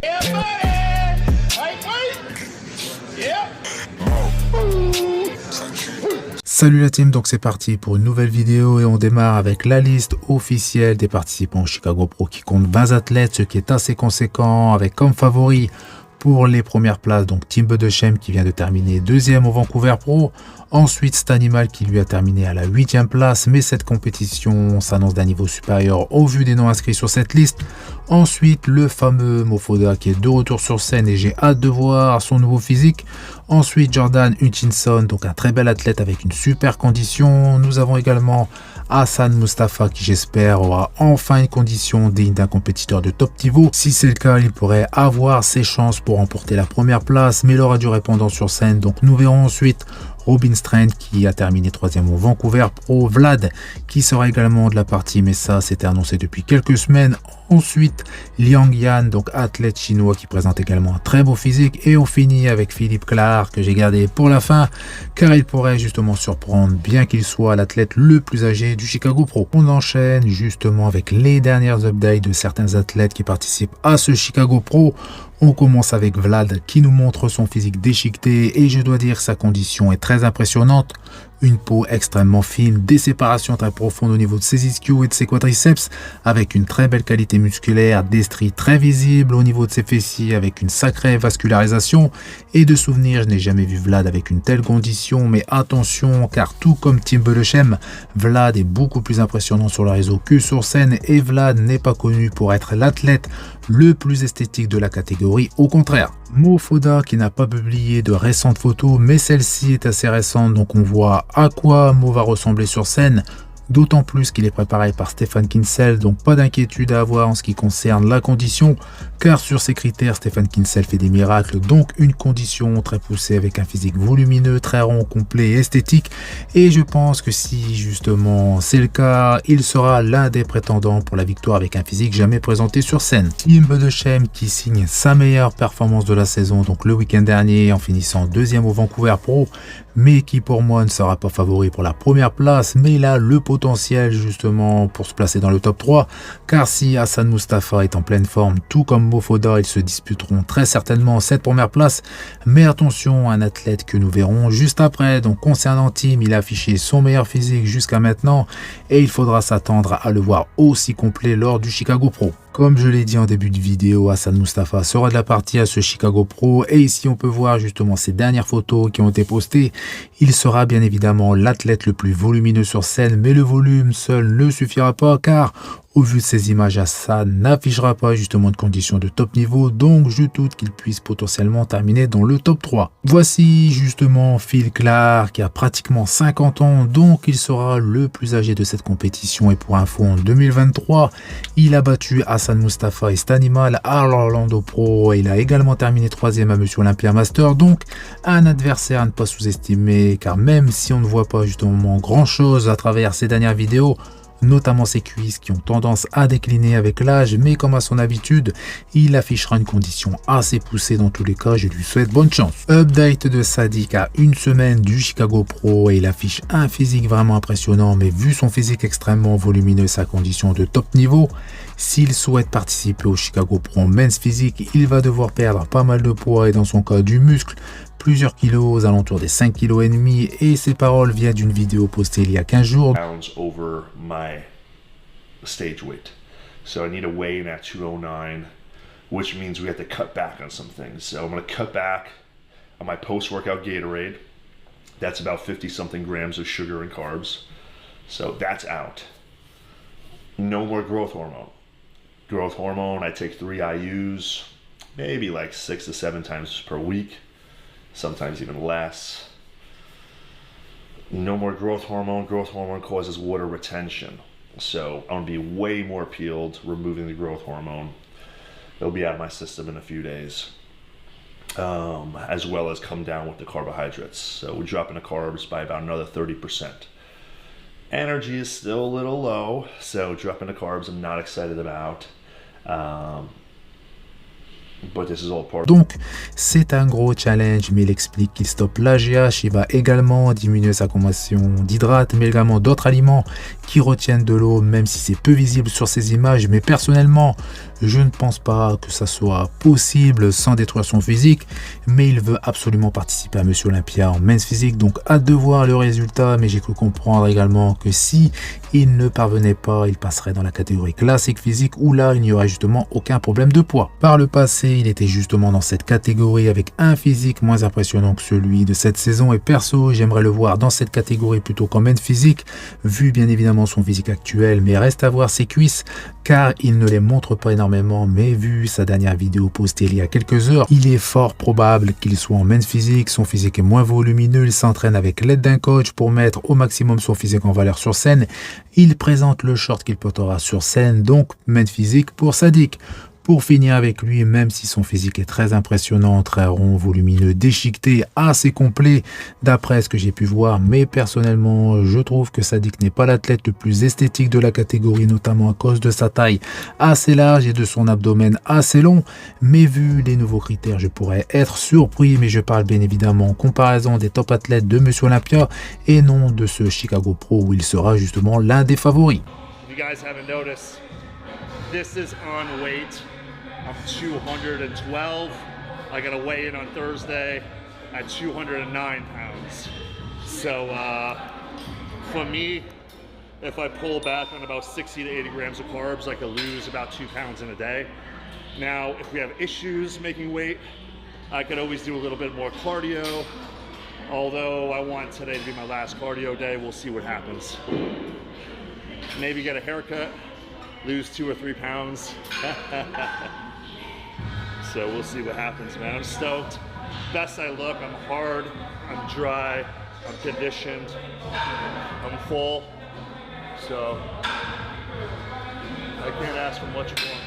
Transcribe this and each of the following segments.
Yeah, buddy. Lightweight. Yeah. Salut la team, donc c'est parti pour une nouvelle vidéo et on démarre avec la liste officielle des participants au Chicago Pro qui compte 20 athlètes, ce qui est assez conséquent, avec comme favori pour les premières places, donc Tim Budesheim qui vient de terminer deuxième au Vancouver Pro. Ensuite, Stanimal qui lui a terminé à la 8e place, mais cette compétition s'annonce d'un niveau supérieur au vu des noms inscrits sur cette liste. Ensuite, le fameux Mofoda qui est de retour sur scène et j'ai hâte de voir son nouveau physique. Ensuite, Jordan Hutchinson, donc un très bel athlète avec une super condition. Nous avons également Hassan Mustafa qui j'espère aura enfin une condition digne d'un compétiteur de top niveau. Si c'est le cas, il pourrait avoir ses chances pour remporter la première place, mais il aura du répondant sur scène, donc nous verrons ensuite. Robin Strand qui a terminé 3e au Vancouver Pro, Vlad qui sera également de la partie, mais ça c'était annoncé depuis quelques semaines. Ensuite, Liang Yan, donc athlète chinois qui présente également un très beau physique. Et on finit avec Philippe Clark que j'ai gardé pour la fin car il pourrait justement surprendre bien qu'il soit l'athlète le plus âgé du Chicago Pro. On enchaîne justement avec les dernières updates de certains athlètes qui participent à ce Chicago Pro. On commence avec Vlad qui nous montre son physique déchiqueté et je dois dire que sa condition est très impressionnante. Une peau extrêmement fine, des séparations très profondes au niveau de ses ischios et de ses quadriceps, avec une très belle qualité musculaire, des stries très visibles au niveau de ses fessiers avec une sacrée vascularisation. Et de souvenir, je n'ai jamais vu Vlad avec une telle condition, mais attention car tout comme Tim Budesheim, Vlad est beaucoup plus impressionnant sur le réseau que sur scène et Vlad n'est pas connu pour être l'athlète le plus esthétique de la catégorie, au contraire. Mofoda qui n'a pas publié de récentes photos, mais celle-ci est assez récente, donc on voit à quoi Mo va ressembler sur scène. D'autant plus qu'il est préparé par Stefan Kinsel, donc pas d'inquiétude à avoir en ce qui concerne la condition, car sur ces critères, Stefan Kinsel fait des miracles, donc une condition très poussée avec un physique volumineux, très rond, complet et esthétique. Et je pense que si justement c'est le cas, il sera l'un des prétendants pour la victoire avec un physique jamais présenté sur scène. Tim Budesheim qui signe sa meilleure performance de la saison, donc le week-end dernier en finissant 2e au Vancouver Pro, mais qui pour moi ne sera pas favori pour la première place, mais il a le potentiel justement pour se placer dans le top 3, car si Hassan Mustafa est en pleine forme, tout comme Mofoda, ils se disputeront très certainement cette première place, mais attention, un athlète que nous verrons juste après. Donc concernant Tim, il a affiché son meilleur physique jusqu'à maintenant, et il faudra s'attendre à le voir aussi complet lors du Chicago Pro. Comme je l'ai dit en début de vidéo, Hassan Mustafa sera de la partie à ce Chicago Pro et ici on peut voir justement ces dernières photos qui ont été postées. Il sera bien évidemment l'athlète le plus volumineux sur scène, mais le volume seul ne suffira pas car au vu de ces images, Hassan n'affichera pas justement de conditions de top niveau, donc je doute qu'il puisse potentiellement terminer dans le top 3. Voici justement Phil Clark qui a pratiquement 50 ans, donc il sera le plus âgé de cette compétition et pour info en 2023, il a battu Hassan Mustafa et Stanimal à l'Orlando Pro et il a également terminé 3e à Monsieur Olympia Master, donc un adversaire à ne pas sous-estimer car même si on ne voit pas justement grand chose à travers ces dernières vidéos, notamment ses cuisses qui ont tendance à décliner avec l'âge, mais comme à son habitude, il affichera une condition assez poussée dans tous les cas, je lui souhaite bonne chance. Update de Sadiq à une semaine du Chicago Pro et il affiche un physique vraiment impressionnant, mais vu son physique extrêmement volumineux et sa condition de top niveau, s'il souhaite participer au Chicago Pro Men's Physique, il va devoir perdre pas mal de poids et dans son cas du muscle, plusieurs kilos aux alentours des 5,5 kg et ces paroles viennent d'une vidéo postée il y a 15 jours. Over my stage weight. So I need to weigh in at 209, which means we have to cut back on some things. So I'm going to cut back on my post-workout Gatorade. That's about 50 something grams of sugar and carbs. So that's out. No more growth hormone. Growth hormone, I take 3 IUs, maybe like 6 to 7 times per week. Sometimes even less. No more growth hormone. Growth hormone causes water retention. So I'm gonna be way more peeled, removing the growth hormone. It'll be out of my system in a few days. As well as come down with the carbohydrates. So we're dropping the carbs by about another 30%. Energy is still a little low, so dropping the carbs I'm not excited about. but this is all part. Donc, c'est un gros challenge, mais il explique qu'il stoppe l'AGH, il va également diminuer sa consommation d'hydrates, mais également d'autres aliments qui retiennent de l'eau, même si c'est peu visible sur ces images. Mais personnellement, je ne pense pas que ça soit possible sans détruire son physique, mais il veut absolument participer à Monsieur Olympia en men's physique, donc hâte de voir le résultat. Mais j'ai cru comprendre également que si il ne parvenait pas, il passerait dans la catégorie classique physique, où là il n'y aurait justement aucun problème de poids. Par le passé, il était justement dans cette catégorie avec un physique moins impressionnant que celui de cette saison, et perso j'aimerais le voir dans cette catégorie plutôt qu'en men's physique, vu bien évidemment son physique actuel. Mais reste à voir ses cuisses, car il ne les montre pas énormément, mais vu sa dernière vidéo postée il y a quelques heures, il est fort probable qu'il soit en men's physique. Son physique est moins volumineux, il s'entraîne avec l'aide d'un coach pour mettre au maximum son physique en valeur sur scène. Il présente le short qu'il portera sur scène, donc men's physique pour Sadik. Pour finir avec lui, même si son physique est très impressionnant, très rond, volumineux, déchiqueté, assez complet d'après ce que j'ai pu voir, mais personnellement je trouve que Sadik n'est pas l'athlète le plus esthétique de la catégorie, notamment à cause de sa taille assez large et de son abdomen assez long. Mais vu les nouveaux critères, je pourrais être surpris, mais je parle bien évidemment en comparaison des top athlètes de Monsieur Olympia et non de ce Chicago Pro où il sera justement l'un des favoris. If you guys haven't noticed, this is on weight. I'm 212. I got to weigh in on Thursday at 209 pounds. So for me, if I pull back on about 60 to 80 grams of carbs, I could lose about 2 pounds in a day. Now, if we have issues making weight, I could always do a little bit more cardio. Although I want today to be my last cardio day, we'll see what happens. Maybe get a haircut, lose 2 or 3 pounds. So we'll see what happens, man. I'm stoked. Best I look, I'm hard, I'm dry, I'm conditioned, I'm full. So I can't ask for much more.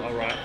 All right,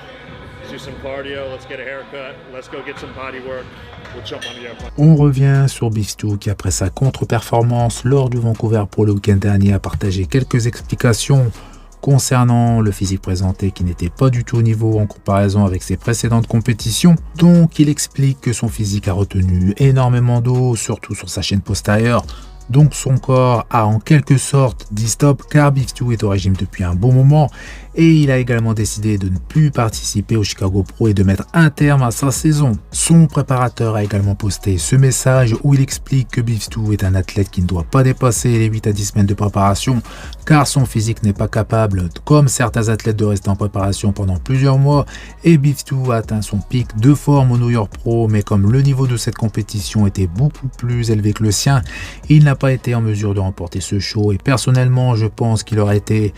let's do some cardio, let's get a haircut, let's go get some body work. We'll jump on the airplane. On revient sur Beef Stew qui, après sa contre-performance lors du Vancouver Pro le week-end dernier, a partagé quelques explications concernant le physique présenté qui n'était pas du tout au niveau en comparaison avec ses précédentes compétitions. Donc il explique que son physique a retenu énormément d'eau, surtout sur sa chaîne postérieure. Donc son corps a en quelque sorte dit stop, car Beef Stew est au régime depuis un bon moment et il a également décidé de ne plus participer au Chicago Pro et de mettre un terme à sa saison. Son préparateur a également posté ce message où il explique que Beef Stew est un athlète qui ne doit pas dépasser les 8 à 10 semaines de préparation, car son physique n'est pas capable, comme certains athlètes, de rester en préparation pendant plusieurs mois. Et Beef Stew a atteint son pic de forme au New York Pro, mais comme le niveau de cette compétition était beaucoup plus élevé que le sien, il n'a pas été en mesure de remporter ce show. Et personnellement, je pense qu'il aurait été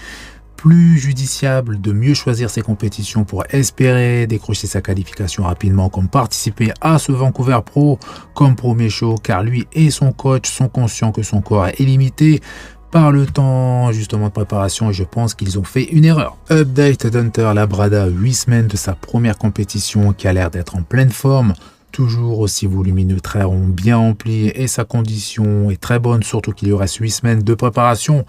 plus judiciable de mieux choisir ses compétitions pour espérer décrocher sa qualification rapidement, comme participer à ce Vancouver Pro comme premier show, car lui et son coach sont conscients que son corps est limité par le temps justement de préparation, et je pense qu'ils ont fait une erreur. Update d'Hunter Labrada, 8 semaines de sa première compétition, qui a l'air d'être en pleine forme. Toujours aussi volumineux, très rond, bien rempli, et sa condition est très bonne, surtout qu'il lui reste 8 semaines de préparation.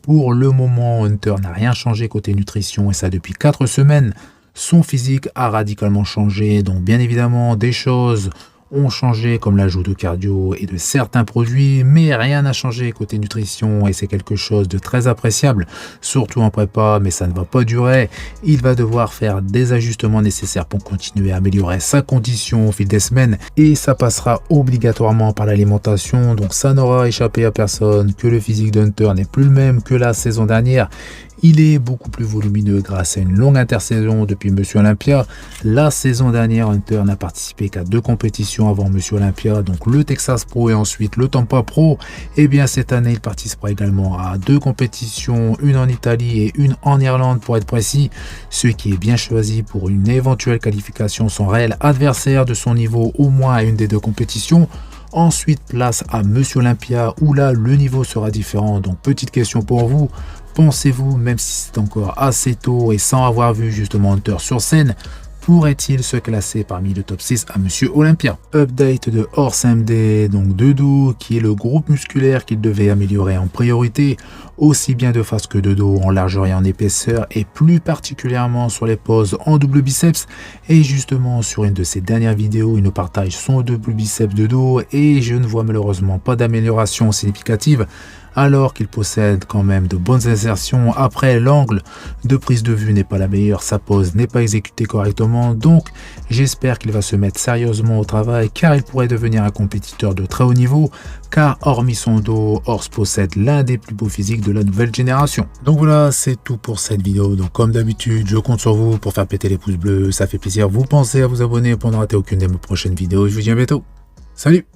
Pour le moment, Hunter n'a rien changé côté nutrition, et ça depuis 4 semaines. Son physique a radicalement changé, donc bien évidemment des choses ont changé comme l'ajout de cardio et de certains produits, mais rien n'a changé côté nutrition, et c'est quelque chose de très appréciable, surtout en prépa, mais ça ne va pas durer. Il va devoir faire des ajustements nécessaires pour continuer à améliorer sa condition au fil des semaines, et ça passera obligatoirement par l'alimentation, donc ça n'aura échappé à personne que le physique d'Hunter n'est plus le même que la saison dernière. Il est beaucoup plus volumineux grâce à une longue intersaison depuis Monsieur Olympia. La saison dernière, Hunter n'a participé qu'à 2 compétitions avant Monsieur Olympia, donc le Texas Pro et ensuite le Tampa Pro. Et bien cette année, il participera également à 2 compétitions, une en Italie et une en Irlande pour être précis, ce qui est bien choisi pour une éventuelle qualification sans réel adversaire de son niveau au moins à une des 2 compétitions. Ensuite, place à Monsieur Olympia où là le niveau sera différent. Donc petite question pour vous. Pensez-vous, même si c'est encore assez tôt et sans avoir vu justement Hunter sur scène, pourrait-il se classer parmi le top 6 à Monsieur Olympia? Update de Horse MD, donc de dos, qui est le groupe musculaire qu'il devait améliorer en priorité, aussi bien de face que de dos, en largeur et en épaisseur, et plus particulièrement sur les poses en double biceps. Et justement, sur une de ses dernières vidéos, il nous partage son double biceps de dos, et je ne vois malheureusement pas d'amélioration significative, alors qu'il possède quand même de bonnes insertions. Après, l'angle de prise de vue n'est pas la meilleure, sa pose n'est pas exécutée correctement, donc j'espère qu'il va se mettre sérieusement au travail, car il pourrait devenir un compétiteur de très haut niveau, car hormis son dos, Horse possède l'un des plus beaux physiques de la nouvelle génération. Donc voilà, c'est tout pour cette vidéo. Donc comme d'habitude, je compte sur vous pour faire péter les pouces bleus, ça fait plaisir. Vous pensez à vous abonner pour ne rater aucune de mes prochaines vidéos. Je vous dis à bientôt. Salut!